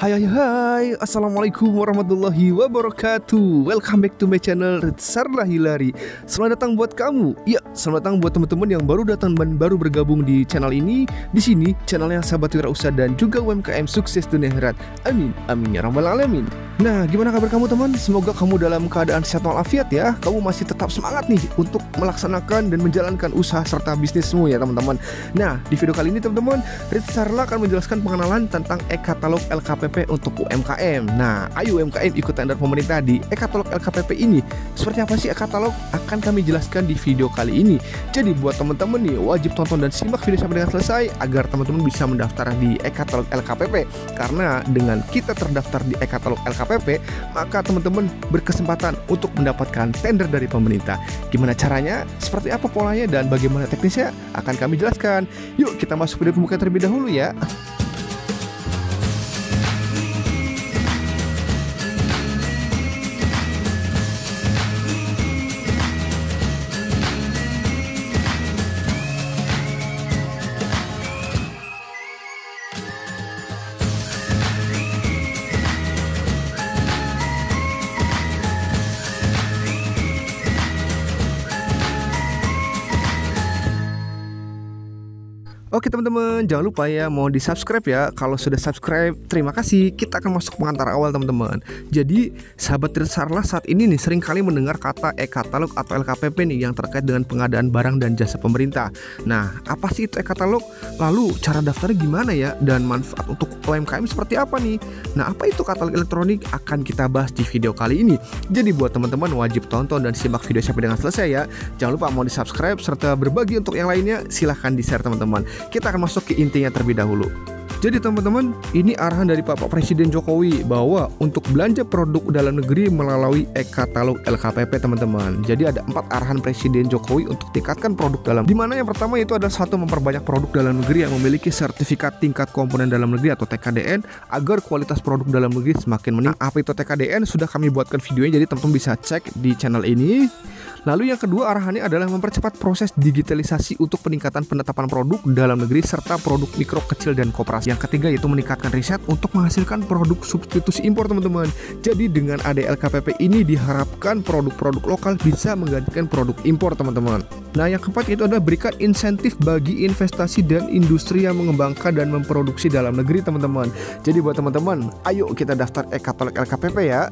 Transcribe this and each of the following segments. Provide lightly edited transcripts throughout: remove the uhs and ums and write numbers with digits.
Hai hai hai, Assalamualaikum warahmatullahi wabarakatuh. Welcome back to my channel Ritsarlah Hilary. Selamat datang buat kamu. Ya, selamat datang buat teman-teman yang baru datang dan baru bergabung di channel ini. Di sini channelnya sahabat wirausaha dan juga UMKM sukses dunia akhirat. Amin, amin ya rabbal alamin. Nah, gimana kabar kamu teman? Semoga kamu dalam keadaan sehat walafiat ya. Kamu masih tetap semangat nih untuk melaksanakan dan menjalankan usaha serta bisnismu ya teman-teman. Nah, di video kali ini teman-teman, Ritsarlah akan menjelaskan pengenalan tentang e-katalog LKPP untuk UMKM. Nah, ayo UMKM ikut tender pemerintah di e-katalog LKPP ini. Seperti apa sih e-katalog? Akan kami jelaskan di video kali ini. Jadi buat teman-teman nih, wajib tonton dan simak video sampai dengan selesai agar teman-teman bisa mendaftar di e-katalog LKPP. Karena dengan kita terdaftar di e-katalog LKPP, maka teman-teman berkesempatan untuk mendapatkan tender dari pemerintah. Gimana caranya? Seperti apa polanya dan bagaimana teknisnya? Akan kami jelaskan. Yuk kita masuk video pembukaan terlebih dahulu ya. Oke teman-teman, jangan lupa ya mau di subscribe ya. Kalau sudah subscribe, terima kasih. Kita akan masuk pengantar awal teman-teman. Jadi sahabat Ritsarlah saat ini nih sering kali mendengar kata e-katalog atau LKPP nih yang terkait dengan pengadaan barang dan jasa pemerintah. Nah, apa sih itu e-katalog? Lalu cara daftarnya gimana ya? Dan manfaat untuk UMKM seperti apa nih? Nah, apa itu katalog elektronik? Akan kita bahas di video kali ini. Jadi buat teman-teman wajib tonton dan simak video sampai dengan selesai ya. Jangan lupa mau di subscribe serta berbagi untuk yang lainnya. Silahkan di share teman-teman. Kita akan masuk ke intinya terlebih dahulu. Jadi teman-teman, ini arahan dari Bapak Presiden Jokowi bahwa untuk belanja produk dalam negeri melalui e-katalog LKPP teman-teman. Jadi ada 4 arahan Presiden Jokowi untuk tingkatkan produk dalam. Dimana yang pertama itu adalah 1, memperbanyak produk dalam negeri yang memiliki sertifikat tingkat komponen dalam negeri atau TKDN agar kualitas produk dalam negeri semakin meningkat. Apa itu TKDN? Sudah kami buatkan videonya, jadi teman-teman bisa cek di channel ini. Lalu yang kedua arahannya adalah mempercepat proses digitalisasi untuk peningkatan penetapan produk dalam negeri serta produk mikro, kecil, dan koperasi. Yang ketiga yaitu meningkatkan riset untuk menghasilkan produk substitusi impor teman-teman. Jadi dengan ada LKPP ini diharapkan produk-produk lokal bisa menggantikan produk impor teman-teman. Nah yang keempat itu adalah berikan insentif bagi investasi dan industri yang mengembangkan dan memproduksi dalam negeri teman-teman. Jadi buat teman-teman, ayo kita daftar e-katalog LKPP ya.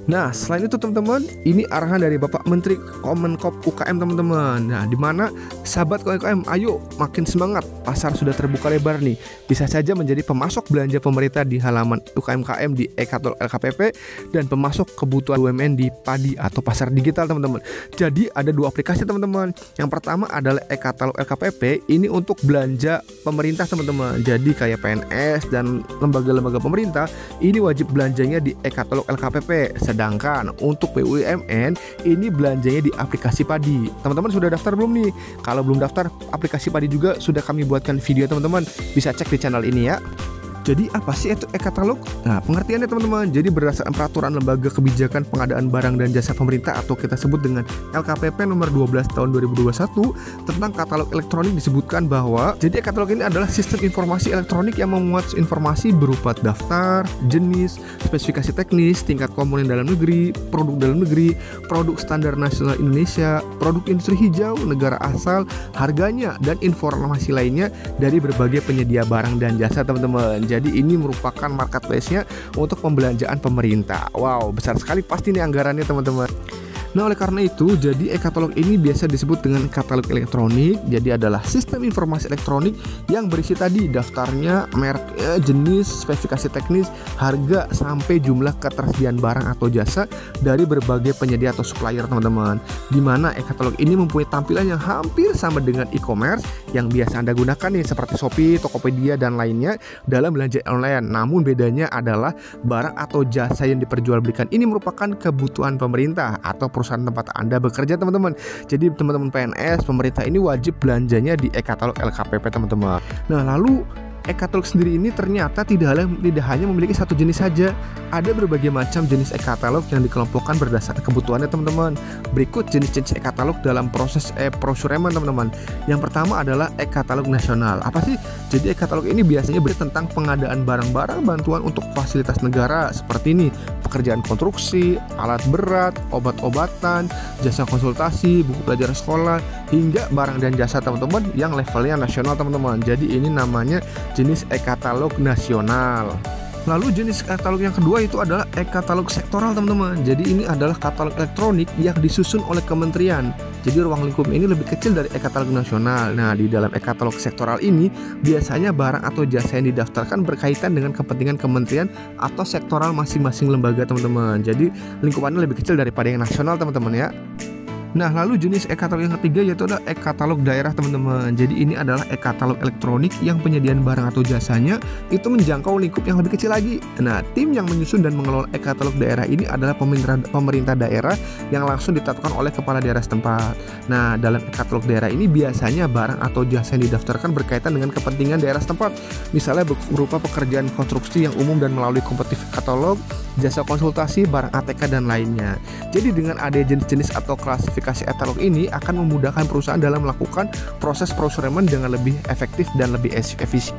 Nah selain itu teman-teman, ini arahan dari Bapak Menteri Komenkop UKM teman-teman. Nah dimana sahabat UKM, ayo makin semangat, pasar sudah terbuka lebar nih. Bisa saja menjadi pemasok belanja pemerintah di halaman UKM di e-katalog LKPP dan pemasok kebutuhan BUMN di padi atau pasar digital teman-teman. Jadi ada 2 aplikasi teman-teman. Yang pertama adalah e-katalog LKPP, ini untuk belanja pemerintah teman-teman. Jadi kayak PNS dan lembaga-lembaga pemerintah ini wajib belanjanya di e-katalog LKPP. Sedangkan untuk BUMN ini belanjanya di aplikasi padi. Teman-teman sudah daftar belum nih? Kalau belum daftar, aplikasi padi juga sudah kami buatkan video teman-teman. Bisa cek di channel ini ya. Jadi apa sih itu e-katalog? Nah pengertiannya teman-teman, jadi berdasarkan peraturan Lembaga Kebijakan Pengadaan Barang dan Jasa Pemerintah atau kita sebut dengan LKPP nomor 12 tahun 2021 tentang katalog elektronik disebutkan bahwa jadi e-katalog ini adalah sistem informasi elektronik yang memuat informasi berupa daftar, jenis, spesifikasi teknis, tingkat komponen dalam negeri, produk dalam negeri, produk standar nasional Indonesia, produk industri hijau, negara asal, harganya, dan informasi lainnya dari berbagai penyedia barang dan jasa teman-teman. Jadi ini merupakan marketplace-nya untuk pembelanjaan pemerintah. Wow, besar sekali pasti nih anggarannya teman-teman. Nah oleh karena itu, jadi e-katalog ini biasa disebut dengan katalog elektronik. Jadi adalah sistem informasi elektronik yang berisi tadi daftarnya, mereknya, jenis, spesifikasi teknis, harga, sampai jumlah ketersediaan barang atau jasa dari berbagai penyedia atau supplier teman-teman. Dimana e-katalog ini mempunyai tampilan yang hampir sama dengan e-commerce yang biasa Anda gunakan nih seperti Shopee, Tokopedia, dan lainnya dalam belanja online. Namun bedanya adalah barang atau jasa yang diperjualbelikan ini merupakan kebutuhan pemerintah atau perusahaan tempat Anda bekerja teman-teman. Jadi teman-teman PNS, pemerintah ini wajib belanjanya di e-katalog LKPP teman-teman. Nah lalu e-katalog sendiri ini ternyata tidak hanya memiliki satu jenis saja. Ada berbagai macam jenis e-katalog yang dikelompokkan berdasarkan kebutuhannya teman-teman. Berikut jenis-jenis e-katalog dalam proses e-prosureman teman-teman. Yang pertama adalah e-katalog nasional. Apa sih? Jadi e-katalog ini biasanya berisi tentang pengadaan barang-barang bantuan untuk fasilitas negara seperti ini, pekerjaan konstruksi, alat berat, obat-obatan, jasa konsultasi, buku pelajaran sekolah, hingga barang dan jasa teman-teman yang levelnya nasional teman-teman. Jadi ini namanya jenis e-katalog nasional. Lalu jenis katalog yang kedua itu adalah e-katalog sektoral teman-teman. Jadi ini adalah katalog elektronik yang disusun oleh kementerian. Jadi ruang lingkup ini lebih kecil dari e-katalog nasional. Nah, di dalam e-katalog sektoral ini biasanya barang atau jasa yang didaftarkan berkaitan dengan kepentingan kementerian atau sektoral masing-masing lembaga teman-teman. Jadi lingkupannya lebih kecil daripada yang nasional teman-teman ya. Nah, lalu jenis e-katalog yang ketiga yaitu adalah e-katalog daerah teman-teman. Jadi ini adalah e-katalog elektronik yang penyediaan barang atau jasanya itu menjangkau lingkup yang lebih kecil lagi. Nah, tim yang menyusun dan mengelola e-katalog daerah ini adalah pemerintah daerah yang langsung ditetapkan oleh kepala daerah setempat. Nah, dalam e-katalog daerah ini biasanya barang atau jasa yang didaftarkan berkaitan dengan kepentingan daerah setempat. Misalnya berupa pekerjaan konstruksi yang umum dan melalui kompetitif katalog, jasa konsultasi, barang ATK dan lainnya. Jadi dengan ada jenis-jenis atau klasifikasi e-katalog ini akan memudahkan perusahaan dalam melakukan proses prosureman dengan lebih efektif dan lebih efisien.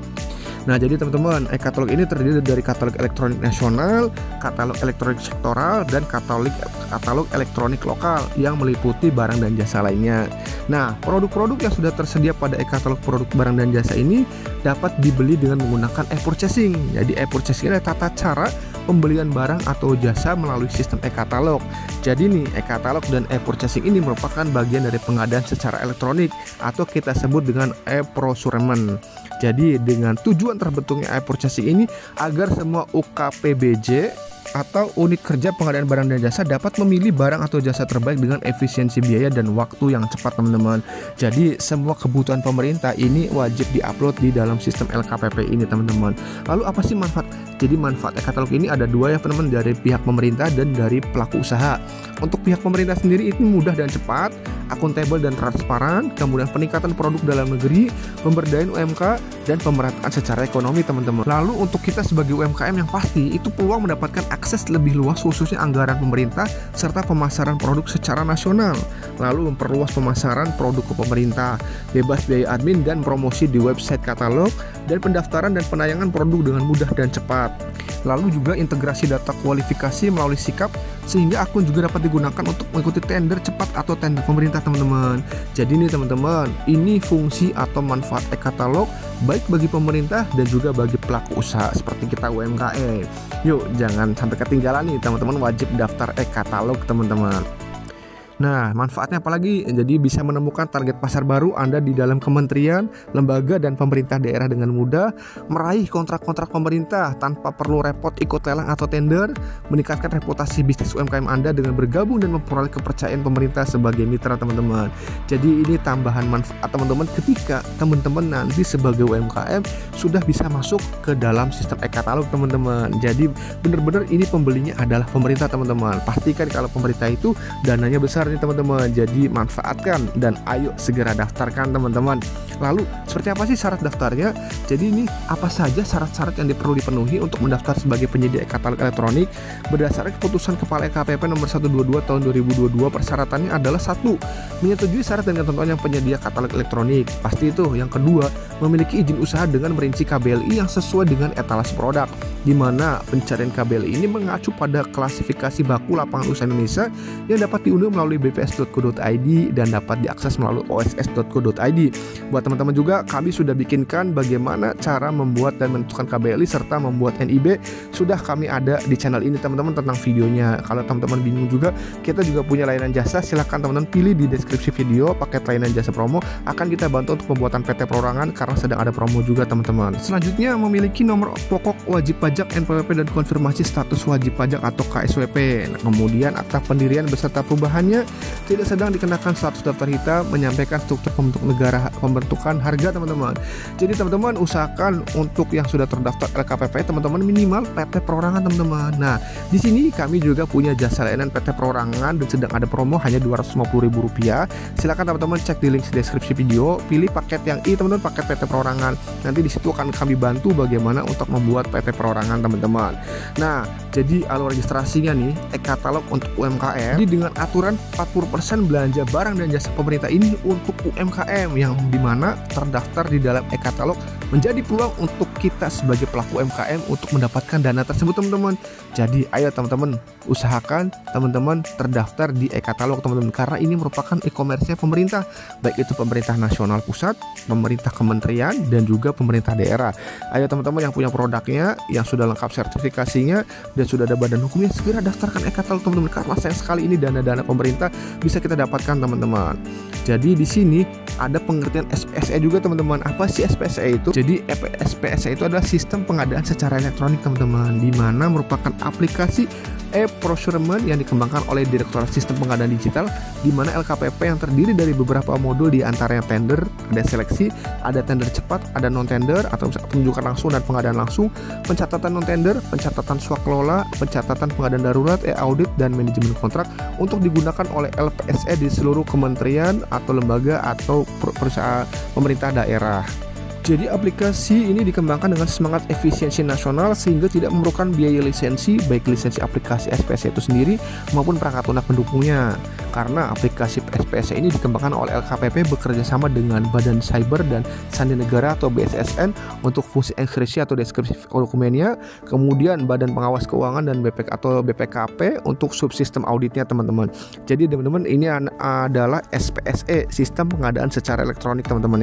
Nah, jadi teman-teman, e-katalog ini terdiri dari katalog elektronik nasional, katalog elektronik sektoral, dan katalog elektronik lokal yang meliputi barang dan jasa lainnya. Nah, produk-produk yang sudah tersedia pada e-katalog produk barang dan jasa ini dapat dibeli dengan menggunakan e-purchasing. Jadi e-purchasing adalah tata cara pembelian barang atau jasa melalui sistem e-katalog. Jadi nih, e-katalog dan e-purchasing ini merupakan bagian dari pengadaan secara elektronik atau kita sebut dengan e-prosureman. Jadi dengan tujuan terbentuknya e-purchasing ini agar semua UKPBJ atau unit kerja pengadaan barang dan jasa dapat memilih barang atau jasa terbaik dengan efisiensi biaya dan waktu yang cepat teman-teman. Jadi semua kebutuhan pemerintah ini wajib diupload di dalam sistem LKPP ini teman-teman. Lalu apa sih manfaat? Jadi manfaat e-katalog ini ada dua ya teman-teman, dari pihak pemerintah dan dari pelaku usaha. Untuk pihak pemerintah sendiri itu mudah dan cepat, akuntabel dan transparan, kemudian peningkatan produk dalam negeri, pemberdayaan UMK, dan pemerataan secara ekonomi teman-teman. Lalu untuk kita sebagai UMKM yang pasti itu peluang mendapatkan akses lebih luas khususnya anggaran pemerintah serta pemasaran produk secara nasional. Lalu memperluas pemasaran produk ke pemerintah, bebas biaya admin dan promosi di website katalog, dan pendaftaran dan penayangan produk dengan mudah dan cepat. Lalu juga integrasi data kualifikasi melalui sikap sehingga akun juga dapat digunakan untuk mengikuti tender cepat atau tender pemerintah teman-teman. Jadi nih teman-teman, ini fungsi atau manfaat e-katalog baik bagi pemerintah dan juga bagi pelaku usaha seperti kita UMKM. Yuk jangan sampai ketinggalan nih teman-teman, wajib daftar e-katalog teman-teman. Nah, manfaatnya apalagi? Jadi bisa menemukan target pasar baru Anda di dalam kementerian, lembaga, dan pemerintah daerah dengan mudah, meraih kontrak-kontrak pemerintah tanpa perlu repot ikut lelang atau tender, meningkatkan reputasi bisnis UMKM Anda dengan bergabung dan memperoleh kepercayaan pemerintah sebagai mitra teman-teman. Jadi ini tambahan manfaat teman-teman ketika teman-teman nanti sebagai UMKM sudah bisa masuk ke dalam sistem e-katalog teman-teman. Jadi benar-benar ini pembelinya adalah pemerintah teman-teman. Pastikan kalau pemerintah itu dananya besar nih teman-teman, jadi manfaatkan dan ayo segera daftarkan teman-teman. Lalu seperti apa sih syarat daftarnya? Jadi ini apa saja syarat-syarat yang perlu dipenuhi untuk mendaftar sebagai penyedia e-katalog elektronik? Berdasarkan keputusan Kepala LKPP nomor 122 tahun 2022, persyaratannya adalah 1. Menyetujui syarat dan ketentuan yang penyedia katalog elektronik. Pasti itu. Yang kedua, memiliki izin usaha dengan merinci KBLI yang sesuai dengan etalase produk, di mana pencarian KBLI ini mengacu pada klasifikasi baku lapangan usaha Indonesia yang dapat diunduh melalui bps.co.id dan dapat diakses melalui oss.co.id. Buat teman-teman juga, kami sudah bikinkan bagaimana cara membuat dan menentukan KBLI serta membuat NIB. Sudah kami ada di channel ini teman-teman tentang videonya. Kalau teman-teman bingung juga, kita juga punya layanan jasa. Silahkan teman-teman pilih di deskripsi video paket layanan jasa promo. Akan kita bantu untuk pembuatan PT perorangan karena sedang ada promo juga teman-teman. Selanjutnya, memiliki nomor pokok wajib pajak NPWP dan konfirmasi status wajib pajak atau KSWP. Nah, kemudian akta pendirian beserta perubahannya, selanjutnya tidak sedang dikenakan status daftar hitam, menyampaikan struktur pembentukan harga teman-teman. Jadi teman-teman usahakan untuk yang sudah terdaftar LKPP teman-teman minimal PT Perorangan teman-teman. Nah, di sini kami juga punya jasa layanan PT Perorangan dan sedang ada promo hanya Rp250.000. Silakan teman-teman cek di link deskripsi video, pilih paket yang I teman-teman, paket PT Perorangan. Nanti di situ akan kami bantu bagaimana untuk membuat PT Perorangan teman-teman. Nah, jadi alur registrasinya nih e-katalog untuk UMKM. Jadi dengan aturan 40% belanja barang dan jasa pemerintah ini untuk UMKM yang dimana terdaftar di dalam e-katalog menjadi peluang untuk kita sebagai pelaku UMKM untuk mendapatkan dana tersebut teman-teman. Jadi ayo teman-teman usahakan teman-teman terdaftar di e-katalog teman-teman, karena ini merupakan e-commerce pemerintah, baik itu pemerintah nasional pusat, pemerintah kementerian dan juga pemerintah daerah. Ayo teman-teman yang punya produknya yang sudah lengkap sertifikasinya dan sudah ada badan hukumnya, segera daftarkan e-katalog teman-teman, karena sayang sekali ini dana-dana pemerintah bisa kita dapatkan teman-teman. Jadi di sini ada pengertian SPSE juga teman-teman. Apa sih SPSE itu? Jadi SPSE itu adalah sistem pengadaan secara elektronik teman-teman, di mana merupakan aplikasi e-procurement yang dikembangkan oleh Direktorat Sistem Pengadaan Digital, di mana LKPP yang terdiri dari beberapa modul, di antaranya tender, ada seleksi, ada tender cepat, ada non-tender atau penunjukan langsung dan pengadaan langsung, pencatatan non-tender, pencatatan swaklola, pencatatan pengadaan darurat, e-audit dan manajemen kontrak untuk digunakan oleh LPSE di seluruh kementerian atau lembaga atau perusahaan pemerintah daerah. Jadi aplikasi ini dikembangkan dengan semangat efisiensi nasional sehingga tidak memerlukan biaya lisensi, baik lisensi aplikasi SPSE itu sendiri maupun perangkat lunak pendukungnya. Karena aplikasi SPSE ini dikembangkan oleh LKPP bekerja sama dengan Badan Cyber dan Sandi Negara atau BSSN untuk fungsi enkripsi atau deskripsi dokumennya, kemudian Badan Pengawas Keuangan dan BPKP untuk subsistem auditnya teman-teman. Jadi teman-teman ini adalah SPSE, sistem pengadaan secara elektronik teman-teman.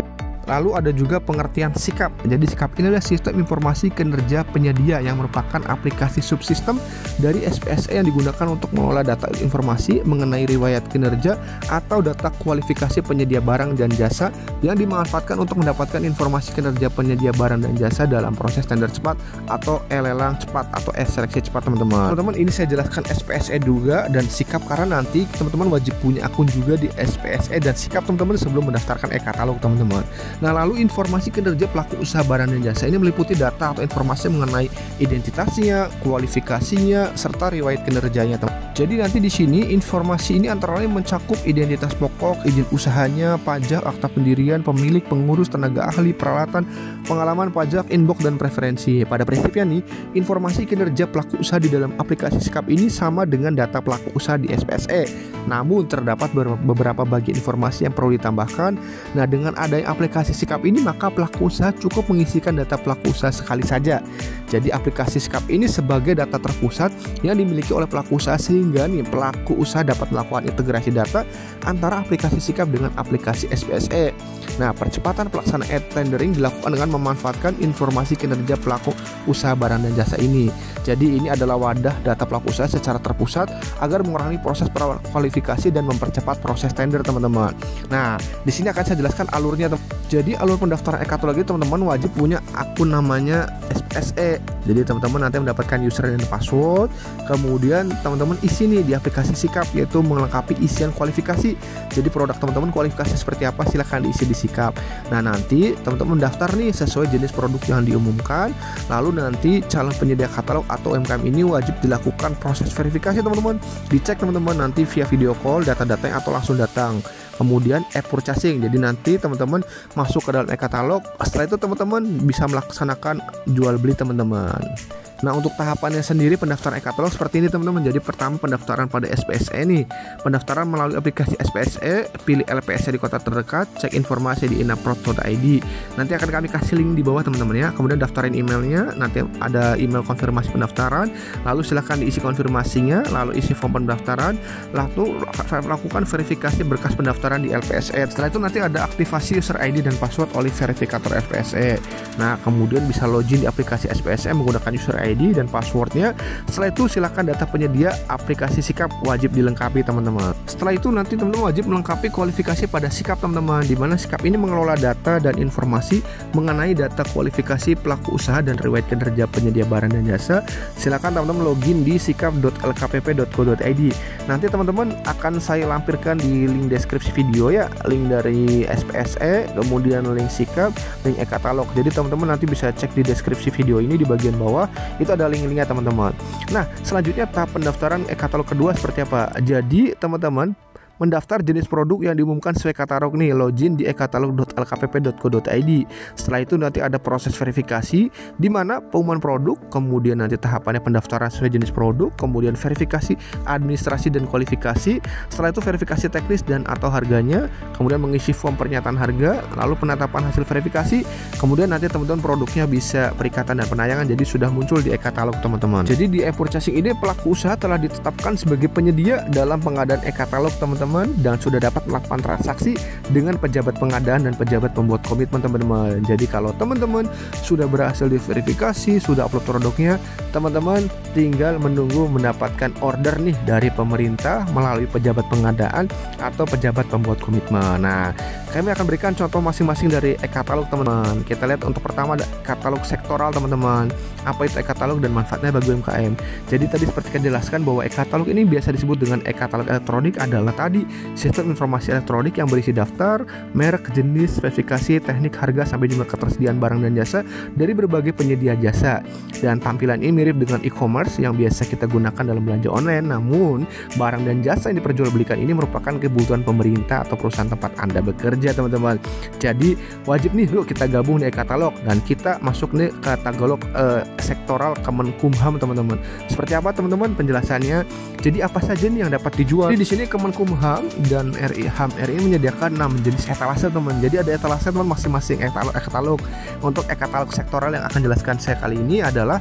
Lalu ada juga pengertian SIKAP. Jadi SIKAP ini adalah sistem informasi kinerja penyedia yang merupakan aplikasi subsistem dari SPSE yang digunakan untuk mengelola data informasi mengenai riwayat kinerja atau data kualifikasi penyedia barang dan jasa yang dimanfaatkan untuk mendapatkan informasi kinerja penyedia barang dan jasa dalam proses tender cepat atau lelang cepat atau seleksi cepat teman-teman. Teman-teman, ini saya jelaskan SPSE juga dan SIKAP karena nanti teman-teman wajib punya akun juga di SPSE dan SIKAP teman-teman sebelum mendaftarkan e-katalog teman-teman. Nah, lalu informasi kinerja pelaku usaha barang dan jasa ini meliputi data atau informasi mengenai identitasnya, kualifikasinya, serta riwayat kinerjanya. Jadi nanti di sini informasi ini antara lain mencakup identitas pokok, izin usahanya, pajak, akta pendirian, pemilik, pengurus, tenaga ahli, peralatan, pengalaman pajak, inbox dan preferensi. Pada prinsipnya nih, informasi kinerja pelaku usaha di dalam aplikasi SIKAP ini sama dengan data pelaku usaha di SPSE. Namun terdapat beberapa bagian informasi yang perlu ditambahkan. Nah, dengan adanya aplikasi SIKAP ini maka pelaku usaha cukup mengisikan data pelaku usaha sekali saja. Jadi aplikasi SIKAP ini sebagai data terpusat yang dimiliki oleh pelaku usaha sehingga nih pelaku usaha dapat melakukan integrasi data antara aplikasi SIKAP dengan aplikasi SPSE. Nah, percepatan pelaksanaan e-tendering dilakukan dengan memanfaatkan informasi kinerja pelaku usaha barang dan jasa ini. Jadi ini adalah wadah data pelaku usaha secara terpusat agar mengurangi proses kualifikasi dan mempercepat proses tender teman-teman. Nah, di sini akan saya jelaskan alurnya. Jadi alur pendaftaran e-katalog ini teman-teman wajib punya akun namanya SPSE. Jadi teman-teman nanti mendapatkan username dan password. Kemudian teman-teman isi nih di aplikasi SIKAP, yaitu melengkapi isian kualifikasi. Jadi produk teman-teman kualifikasi seperti apa silahkan diisi di SIKAP. Nah, nanti teman-teman daftar nih sesuai jenis produk yang diumumkan. Lalu nanti calon penyedia katalog atau UMKM ini wajib dilakukan proses verifikasi teman-teman. Dicek teman-teman nanti via video call data-datanya atau langsung datang. Kemudian e-purchasing, jadi nanti teman-teman masuk ke dalam e-katalog. Setelah itu teman-teman bisa melaksanakan jual beli teman-teman. Nah, untuk tahapannya sendiri pendaftaran e-katalog seperti ini teman-teman. Jadi pertama pendaftaran pada SPSE nih. Pendaftaran melalui aplikasi SPSE, pilih LPSE di kota terdekat, cek informasi di inaprod.id. Nanti akan kami kasih link di bawah teman-teman ya. Kemudian daftarin emailnya, nanti ada email konfirmasi pendaftaran. Lalu silahkan diisi konfirmasinya, lalu isi form pendaftaran, lalu lakukan verifikasi berkas pendaftaran di LPSE. Setelah itu nanti ada aktivasi user ID dan password oleh verifikator LPSE. Nah, kemudian bisa login di aplikasi SPSE menggunakan user ID sikap.id dan passwordnya. Setelah itu silakan data penyedia aplikasi Sikap wajib dilengkapi teman-teman. Setelah itu nanti teman-teman wajib melengkapi kualifikasi pada Sikap teman-teman, di mana Sikap ini mengelola data dan informasi mengenai data kualifikasi pelaku usaha dan riwayat kinerja penyedia barang dan jasa. Silakan teman-teman login di sikap.lkpp.co.id. Nanti teman-teman akan saya lampirkan di link deskripsi video ya, link dari SPSE, kemudian link Sikap, link e-katalog. Jadi teman-teman nanti bisa cek di deskripsi video ini di bagian bawah, itu ada link-linknya teman-teman. Nah, selanjutnya tahap pendaftaran e-katalog kedua seperti apa? Jadi teman-teman mendaftar jenis produk yang diumumkan sesuai katalog nih, login di e-katalog.lkpp.co.id. Setelah itu nanti ada proses verifikasi di mana pengumuman produk, kemudian nanti tahapannya pendaftaran sesuai jenis produk, kemudian verifikasi administrasi dan kualifikasi. Setelah itu verifikasi teknis dan atau harganya, kemudian mengisi form pernyataan harga, lalu penetapan hasil verifikasi, kemudian nanti teman-teman produknya bisa perikatan dan penayangan jadi sudah muncul di e-katalog teman-teman. Jadi di e-purchasing ini pelaku usaha telah ditetapkan sebagai penyedia dalam pengadaan e-katalog teman-teman, dan sudah dapat melakukan transaksi dengan pejabat pengadaan dan pejabat pembuat komitmen teman-teman. Jadi kalau teman-teman sudah berhasil diverifikasi, sudah upload produknya, teman-teman tinggal menunggu mendapatkan order nih dari pemerintah melalui pejabat pengadaan atau pejabat pembuat komitmen. Nah, kami akan berikan contoh masing-masing dari e-katalog teman-teman. Kita lihat untuk pertama ada katalog sektoral teman-teman. Apa itu e-katalog dan manfaatnya bagi UMKM? Jadi tadi seperti kita jelaskan bahwa e-katalog ini biasa disebut dengan e-katalog elektronik adalah tadi sistem informasi elektronik yang berisi daftar, merek, jenis, spesifikasi, teknik, harga, sampai jumlah ketersediaan barang dan jasa dari berbagai penyedia jasa. Dan tampilan ini mirip dengan e-commerce yang biasa kita gunakan dalam belanja online, namun barang dan jasa yang diperjualbelikan ini merupakan kebutuhan pemerintah atau perusahaan tempat Anda bekerja teman-teman. Jadi wajib nih yuk kita gabung di e-katalog dan kita masuk nih ke katalog sektoral Kemenkumham teman-teman. Seperti apa teman-teman penjelasannya? Jadi apa saja nih yang dapat dijual? Jadi di sini Kemenkumham dan HAM RI menyediakan 6 jenis etalase teman. Jadi ada etalase teman masing-masing e-katalog. Untuk e-katalog sektoral yang akan jelaskan saya kali ini adalah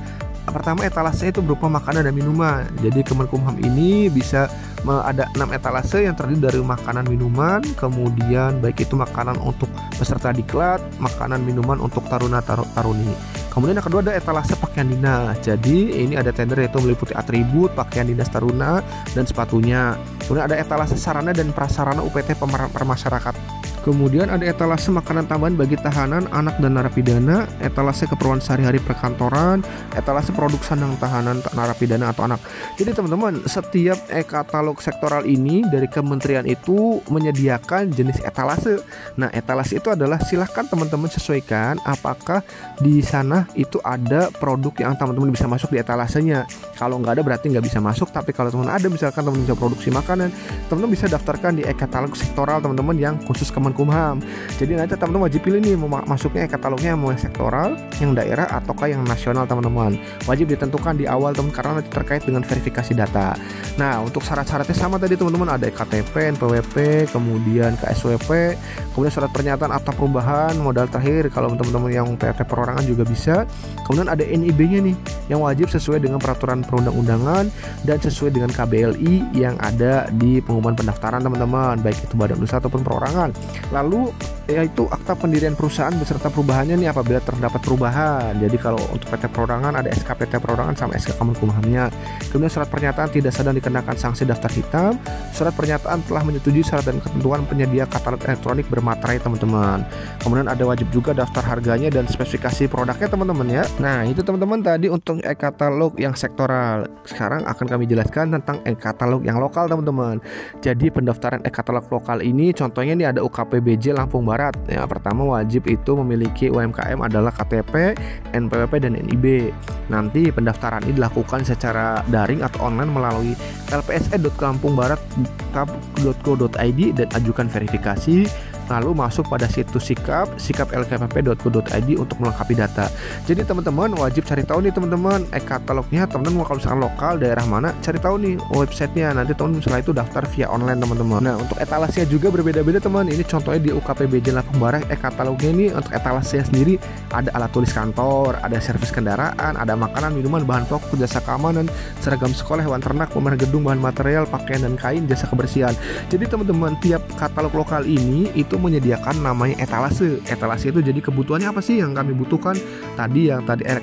pertama etalase itu berupa makanan dan minuman. Jadi Kemenkumham ini bisa ada 6 etalase yang terdiri dari makanan minuman, kemudian baik itu makanan untuk peserta diklat, makanan minuman untuk taruna-taruni. Kemudian yang kedua ada etalase pakaian dinas. Jadi ini ada tender yaitu meliputi atribut pakaian dinas taruna dan sepatunya. Kemudian ada etalase sarana dan prasarana UPT permasyarakat. Kemudian ada etalase makanan tambahan bagi tahanan, anak dan narapidana, etalase keperluan sehari-hari perkantoran, etalase produk sandang tahanan, narapidana atau anak. Jadi teman-teman, setiap e-katalog sektoral ini dari kementerian itu menyediakan jenis etalase. Nah, etalase itu adalah silahkan teman-teman sesuaikan apakah di sana itu ada produk yang teman-teman bisa masuk di etalasenya. Kalau nggak ada berarti nggak bisa masuk, tapi kalau teman ada misalkan teman-teman bisa produksi makanan, teman-teman bisa daftarkan di e-katalog sektoral teman-teman yang khusus Kemenkumham. Jadi nanti teman-teman wajib pilih nih mau masuknya e-katalognya mau yang sektoral, yang daerah ataukah yang nasional teman-teman. Wajib ditentukan di awal teman karena nanti terkait dengan verifikasi data. Nah, untuk syarat-syaratnya sama tadi teman-teman, ada KTP, NPWP, kemudian KSWP, kemudian surat pernyataan akta perubahan, modal terakhir kalau teman-teman yang PT perorangan juga bisa. Kemudian ada NIB-nya nih yang wajib sesuai dengan peraturan perundang-undangan dan sesuai dengan KBLI yang ada di pengumuman pendaftaran teman-teman, baik itu badan usaha ataupun perorangan. Lalu yaitu akta pendirian perusahaan beserta perubahannya nih apabila terdapat perubahan. Jadi kalau untuk PT perorangan ada SK PT perorangan sama SK Kemenkumhamnya. Kemudian surat pernyataan tidak sedang dikenakan sanksi daftar hitam. Surat pernyataan telah menyetujui syarat dan ketentuan penyedia katalog elektronik bermaterai teman-teman. Kemudian ada wajib juga daftar harganya dan spesifikasi produknya teman-teman ya. Nah, itu teman-teman tadi untuk e-katalog yang sektoral. Sekarang akan kami jelaskan tentang e-katalog yang lokal teman-teman. Jadi pendaftaran e-katalog lokal ini contohnya nih ada UKPBJ Lampung Barat. Ya, pertama wajib itu memiliki UMKM adalah KTP, NPWP dan NIB. Nanti pendaftaran ini dilakukan secara daring atau online melalui lpse.lampungbarat.go.id dan ajukan verifikasi. Lalu masuk pada situs sikap.lkpp.co.id untuk melengkapi data. Jadi teman-teman wajib cari tahu nih teman-teman e-katalognya, teman-teman kalau misalkan lokal daerah mana, cari tahu nih websitenya. Nanti teman-teman setelah itu daftar via online teman-teman. Nah, untuk etalasenya juga berbeda-beda teman. Ini contohnya di UKPBJ Lampung Barat e-katalognya ini untuk etalasenya sendiri ada alat tulis kantor, ada servis kendaraan, ada makanan, minuman, bahan pokok, jasa keamanan, seragam sekolah, hewan ternak, pemerintah gedung, bahan material, pakaian dan kain, jasa kebersihan. Jadi teman-teman tiap katalog lokal ini itu itu menyediakan namanya etalase. Etalase itu jadi kebutuhannya apa sih yang kami butuhkan? Tadi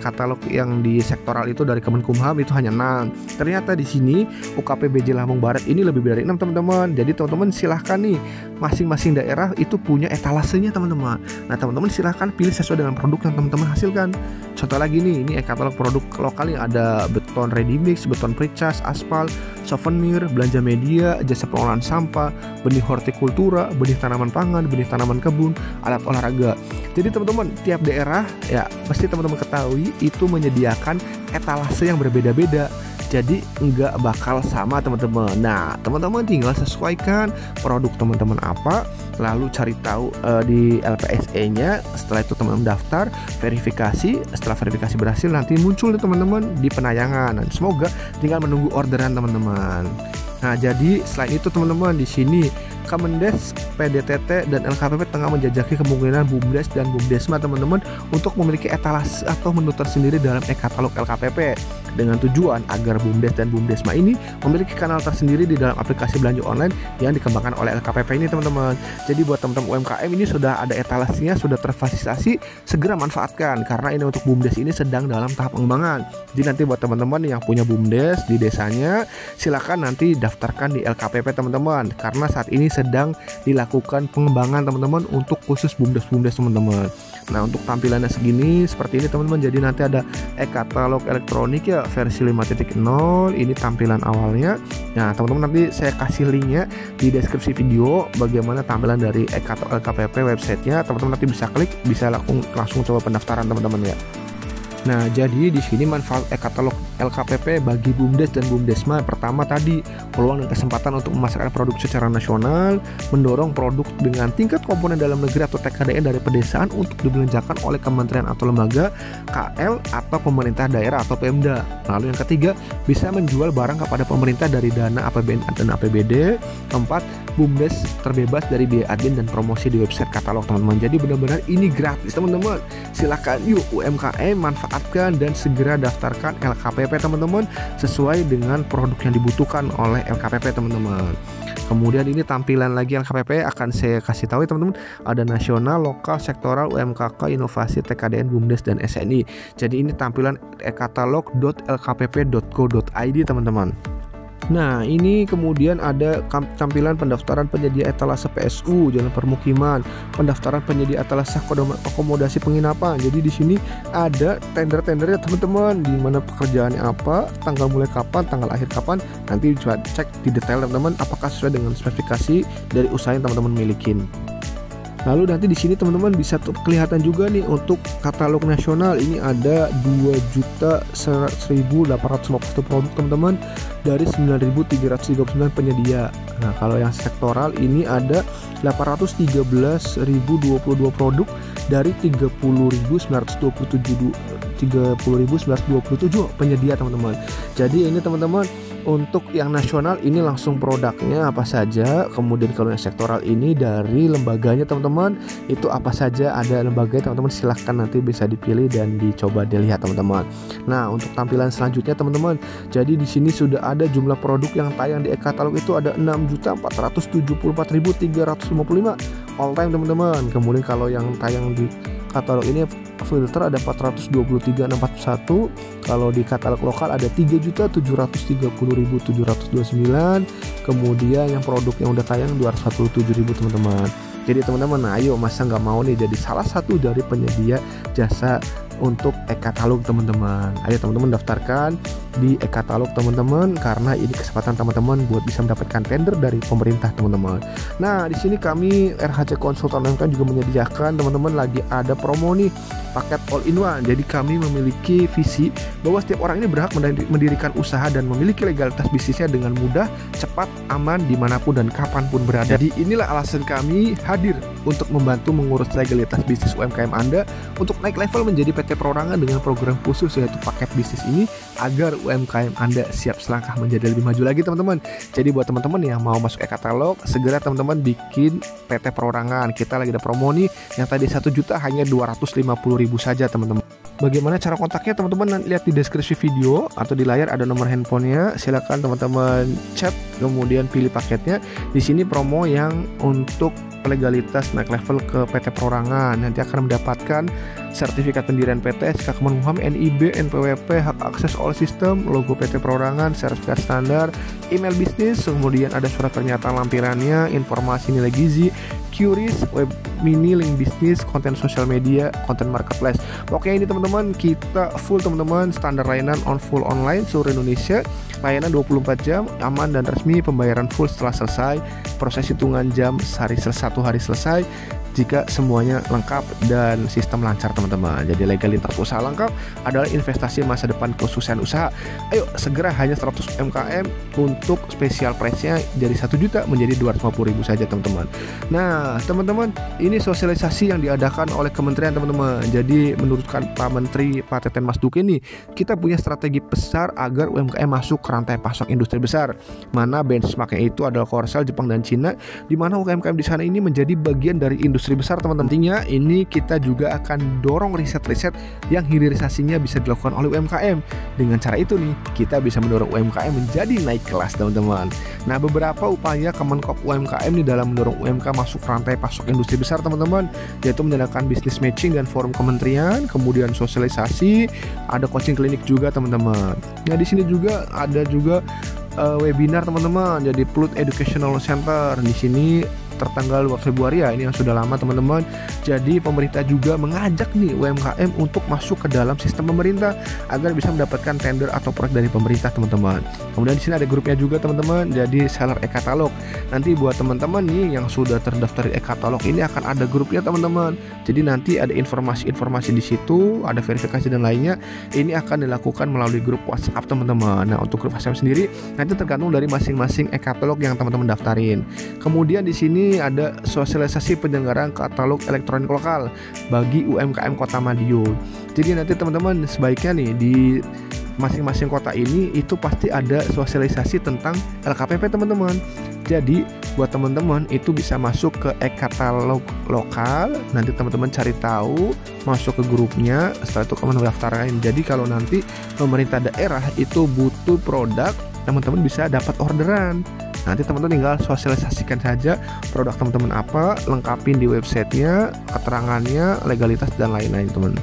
katalog yang di sektoral itu dari Kemenkumham itu hanya 6. Ternyata di sini UKPBJ Lampung Barat ini lebih dari 6 teman-teman. Jadi teman-teman silahkan nih, masing-masing daerah itu punya etalasenya teman-teman. Nah teman-teman silahkan pilih sesuai dengan produk yang teman-teman hasilkan. Contoh lagi nih, ini katalog produk lokal yang ada beton ready mix, beton precast, aspal, souvenir, belanja media, jasa pengolahan sampah, benih hortikultura, benih tanaman pangan, benih tanaman kebun, alat olahraga. Jadi teman-teman, tiap daerah ya pasti teman-teman ketahui itu menyediakan etalase yang berbeda-beda. Jadi nggak bakal sama teman-teman. Nah teman-teman tinggal sesuaikan produk teman-teman apa, lalu cari tahu di LPSE-nya. Setelah itu teman-teman daftar, verifikasi. Setelah verifikasi berhasil, nanti muncul teman-teman di penayangan. Dan semoga tinggal menunggu orderan teman-teman. Nah jadi selain itu teman-teman, di sini Kemendes, PDTT, dan LKPP tengah menjajaki kemungkinan BUMDes dan BUMDesma teman-teman untuk memiliki etalase atau menu tersendiri dalam e-katalog LKPP, dengan tujuan agar BUMDes dan BUMDesma ini memiliki kanal tersendiri di dalam aplikasi belanja online yang dikembangkan oleh LKPP ini teman-teman. Jadi buat teman-teman UMKM ini sudah ada etalasenya, sudah terfasilitasi, segera manfaatkan karena ini untuk BUMDes ini sedang dalam tahap pengembangan. Jadi nanti buat teman-teman yang punya BUMDes di desanya, silakan nanti daftarkan di LKPP teman-teman, karena saat ini sedang dilakukan pengembangan teman-teman untuk khusus BUMDes teman-teman. Nah untuk tampilannya segini seperti ini teman-teman. Jadi nanti ada e-katalog elektronik ya versi 5.0, ini tampilan awalnya. Nah teman-teman nanti saya kasih linknya di deskripsi video bagaimana tampilan dari e-katalog LKPP websitenya. Teman-teman nanti bisa klik, bisa langsung coba pendaftaran teman-teman ya. Nah, jadi di sini manfaat e-katalog LKPP bagi BUMDes dan BUMDesma. Pertama tadi, peluang dan kesempatan untuk memasarkan produk secara nasional, mendorong produk dengan tingkat komponen dalam negeri atau TKDN dari pedesaan untuk dibelanjakan oleh kementerian atau lembaga, KL atau pemerintah daerah atau Pemda. Lalu yang ketiga, bisa menjual barang kepada pemerintah dari dana APBN dan APBD. Keempat, BUMDes terbebas dari biaya admin dan promosi di website katalog teman-teman. Jadi benar-benar ini gratis teman-teman. Silakan yuk UMKM manfaatkan dan segera daftarkan LKPP teman-teman sesuai dengan produk yang dibutuhkan oleh LKPP teman-teman. Kemudian ini tampilan lagi LKPP akan saya kasih tahu ya teman-teman. Ada nasional, lokal, sektoral, UMKK, inovasi, TKDN, BUMDes dan SNI. Jadi ini tampilan e-katalog.lkpp.go.id teman-teman. Nah ini kemudian ada tampilan pendaftaran penyedia etalase PSU jalan permukiman, pendaftaran penyedia etalase akomodasi penginapan. Jadi di sini ada tender-tendernya teman-teman, di mana pekerjaannya apa, tanggal mulai kapan, tanggal akhir kapan. Nanti coba cek di detail teman-teman apakah sesuai dengan spesifikasi dari usaha yang teman-teman milikin. Lalu nanti di sini teman-teman bisa kelihatan juga nih untuk katalog nasional ini ada 2.100.850 produk teman-teman dari 9.339 penyedia. Nah kalau yang sektoral ini ada 813.022 produk dari 30.927 penyedia teman-teman. Jadi ini teman-teman untuk yang nasional ini langsung produknya apa saja. Kemudian kalau yang sektoral ini dari lembaganya teman-teman itu apa saja, ada lembaganya teman-teman, silahkan nanti bisa dipilih dan dicoba dilihat teman-teman. Nah untuk tampilan selanjutnya teman-teman, jadi di sini sudah ada jumlah produk yang tayang di e-katalog itu ada 6.474.355 all time teman-teman. Kemudian kalau yang tayang di katalog ini filter ada 423.641. Kalau di katalog lokal ada 3.730.729. Kemudian yang produk yang udah tayang 247.000 teman-teman. Jadi teman-teman, nah ayo masa nggak mau nih jadi salah satu dari penyedia jasa untuk e-katalog teman-teman. Ayo teman-teman daftarkan di e-katalog teman-teman, karena ini kesempatan teman-teman buat bisa mendapatkan tender dari pemerintah teman-teman. Nah di sini kami RHC Konsultan UMKM juga menyediakan teman-teman lagi ada promo nih, paket all in one. Jadi kami memiliki visi bahwa setiap orang ini berhak mendirikan usaha dan memiliki legalitas bisnisnya dengan mudah, cepat, aman, dimanapun dan kapanpun berada. Jadi inilah alasan kami hadir untuk membantu mengurus legalitas bisnis UMKM Anda untuk naik level menjadi PT Perorangan dengan program khusus yaitu paket bisnis ini agar UMKM Anda siap selangkah menjadi lebih maju lagi teman-teman. Jadi buat teman-teman yang mau masuk e-katalog, segera teman-teman bikin PT Perorangan. Kita lagi ada promo nih, yang tadi 1 juta hanya 250.000 ribu saja teman-teman. Bagaimana cara kontaknya teman-teman? Lihat di deskripsi video atau di layar ada nomor handphonenya. Silakan teman-teman chat, kemudian pilih paketnya. Di sini promo yang untuk legalitas naik level ke PT Perorangan, nanti akan mendapatkan sertifikat pendirian PT, SK Kemenkumham, NIB, NPWP, hak akses all system, logo PT Perorangan, sertifikat standar, email bisnis, kemudian ada surat pernyataan lampirannya, informasi nilai gizi, QRIS, web mini, link bisnis, konten sosial media, konten marketplace. Oke, ini teman-teman kita full teman-teman, standar layanan on full online seluruh Indonesia, layanan 24 jam, aman dan resmi, pembayaran full setelah selesai, proses hitungan jam satu hari selesai jika semuanya lengkap dan sistem lancar teman-teman. Jadi legalitas usaha lengkap adalah investasi masa depan kesuksesan usaha. Ayo segera, hanya 100 UMKM untuk spesial price-nya dari 1 juta menjadi 250.000 saja teman-teman. Nah teman-teman, ini sosialisasi yang diadakan oleh kementerian teman-teman. Jadi menurut Pak Menteri Pak Teten Mas Duki ini, kita punya strategi besar agar UMKM masuk ke rantai pasok industri besar. Mana benchmarknya itu adalah Korsel, Jepang dan Cina, di mana UMKM di sana ini menjadi bagian dari industri besar teman-teman. Nantinya ini kita juga akan dorong riset-riset yang hilirisasinya bisa dilakukan oleh UMKM. Dengan cara itu nih kita bisa mendorong UMKM menjadi naik kelas teman-teman. Nah beberapa upaya Kemenkop UMKM nih dalam mendorong UMKM masuk rantai pasok industri besar teman-teman, yaitu menjalankan business matching dan forum kementerian, kemudian sosialisasi, ada coaching klinik juga teman-teman. Nah di sini juga ada webinar teman-teman, jadi Pluit Educational Center. Di sini tertanggal 2 Februari ya, ini yang sudah lama teman-teman. Jadi pemerintah juga mengajak nih UMKM untuk masuk ke dalam sistem pemerintah agar bisa mendapatkan tender atau proyek dari pemerintah teman-teman. Kemudian di sini ada grupnya juga teman-teman, jadi seller e-katalog. Nanti buat teman-teman nih yang sudah terdaftar di e-katalog ini akan ada grupnya teman-teman. Jadi nanti ada informasi-informasi di situ, ada verifikasi dan lainnya. Ini akan dilakukan melalui grup WhatsApp teman-teman. Nah untuk grup WhatsApp sendiri nanti tergantung dari masing-masing e-katalog yang teman-teman daftarin. Kemudian di sini ada sosialisasi penyelenggaraan katalog elektronik lokal bagi UMKM Kota Madiun. Jadi nanti teman-teman sebaiknya nih di masing-masing kota ini itu pasti ada sosialisasi tentang LKPP teman-teman. Jadi buat teman-teman itu bisa masuk ke e-katalog lokal, nanti teman-teman cari tahu, masuk ke grupnya, setelah itu teman-teman daftarkan. Jadi kalau nanti pemerintah daerah itu butuh produk, teman-teman bisa dapat orderan. Nanti teman-teman tinggal sosialisasikan saja produk teman-teman apa, lengkapin di websitenya, keterangannya, legalitas dan lain-lain teman.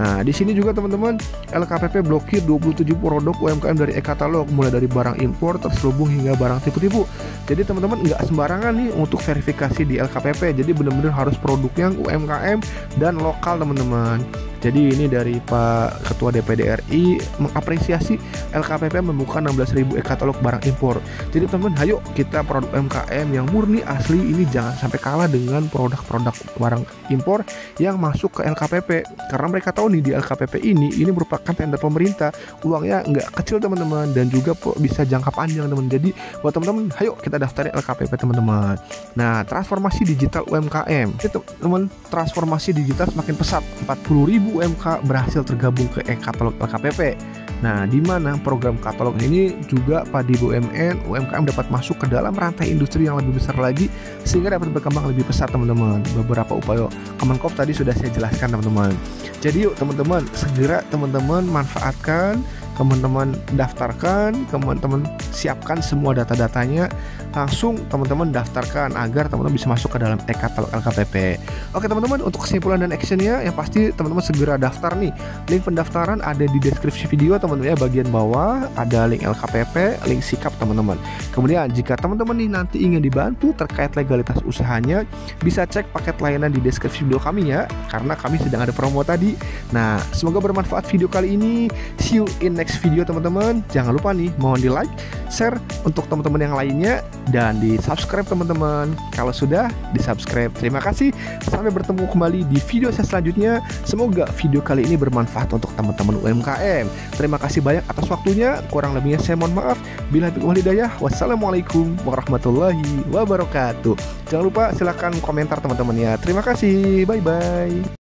Nah di sini juga teman-teman LKPP blokir 27 produk UMKM dari e-katalog, mulai dari barang impor terselubung hingga barang tipu-tipu. Jadi teman-teman nggak sembarangan nih untuk verifikasi di LKPP. Jadi benar-benar harus produk yang UMKM dan lokal teman-teman. Jadi ini dari Pak Ketua DPD RI mengapresiasi LKPP membuka 16.000 e-katalog barang impor. Jadi teman-teman, ayo kita produk UMKM yang murni asli ini jangan sampai kalah dengan produk-produk barang impor yang masuk ke LKPP. Karena mereka tahu nih di LKPP ini merupakan tender pemerintah, uangnya nggak kecil teman-teman dan juga bisa jangka panjang teman. Jadi buat teman-teman, ayo kita daftarin LKPP teman-teman. Nah transformasi digital UMKM, teman-teman, transformasi digital semakin pesat. 40.000 UMK berhasil tergabung ke e-katalog LKPP. Nah, di mana program katalog ini juga Pak di BUMN UMKM dapat masuk ke dalam rantai industri yang lebih besar lagi sehingga dapat berkembang lebih pesat teman-teman. Beberapa upaya Kemenkop tadi sudah saya jelaskan teman-teman. Jadi yuk teman-teman, segera teman-teman manfaatkan, teman-teman daftarkan, teman-teman siapkan semua data-datanya, langsung teman-teman daftarkan agar teman-teman bisa masuk ke dalam e-katalog LKPP. Oke teman-teman, untuk kesimpulan dan actionnya yang pasti teman-teman segera daftar nih. Link pendaftaran ada di deskripsi video teman-teman ya, bagian bawah ada link LKPP, link sikap teman-teman. Kemudian jika teman-teman nih nanti ingin dibantu terkait legalitas usahanya, bisa cek paket layanan di deskripsi video kami ya, karena kami sedang ada promo tadi. Nah semoga bermanfaat video kali ini. See you in next video teman-teman. Jangan lupa nih, mohon di like, share untuk teman-teman yang lainnya, dan di subscribe teman-teman. Kalau sudah di subscribe, terima kasih. Sampai bertemu kembali di video saya selanjutnya. Semoga video kali ini bermanfaat untuk teman-teman UMKM. Terima kasih banyak atas waktunya. Kurang lebihnya saya mohon maaf. Bila wal hidayah. Wassalamualaikum warahmatullahi wabarakatuh. Jangan lupa silahkan komentar teman-teman ya. Terima kasih. Bye bye.